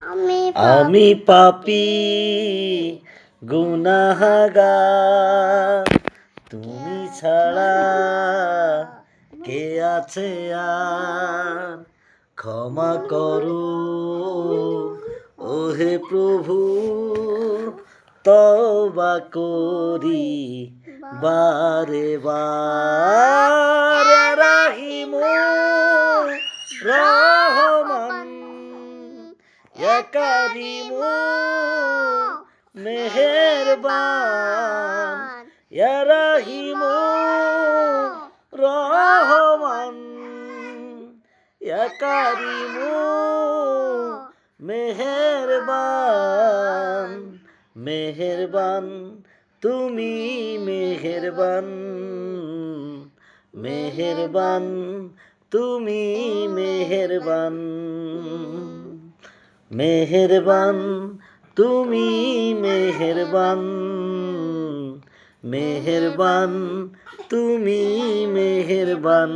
আমি পাপী গুনাহগার, তুমি ছাড়া কে আছে আর? ক্ষমা করো ওহে প্রভু, তওবা করি বারে বার। রাহিমু রহমান, ইয়া কারিমু মেহেরবান, ইয়া রাহিমু রহমান, ইয়া কারিমু মেহেরবান। মেহেরবান তুমি মেহেরবান, মেহেরবান তুমি মেহেরবান, মেহেরবান তুমি মেহেরবান, মেহেরবান তুমি মেহেরবান।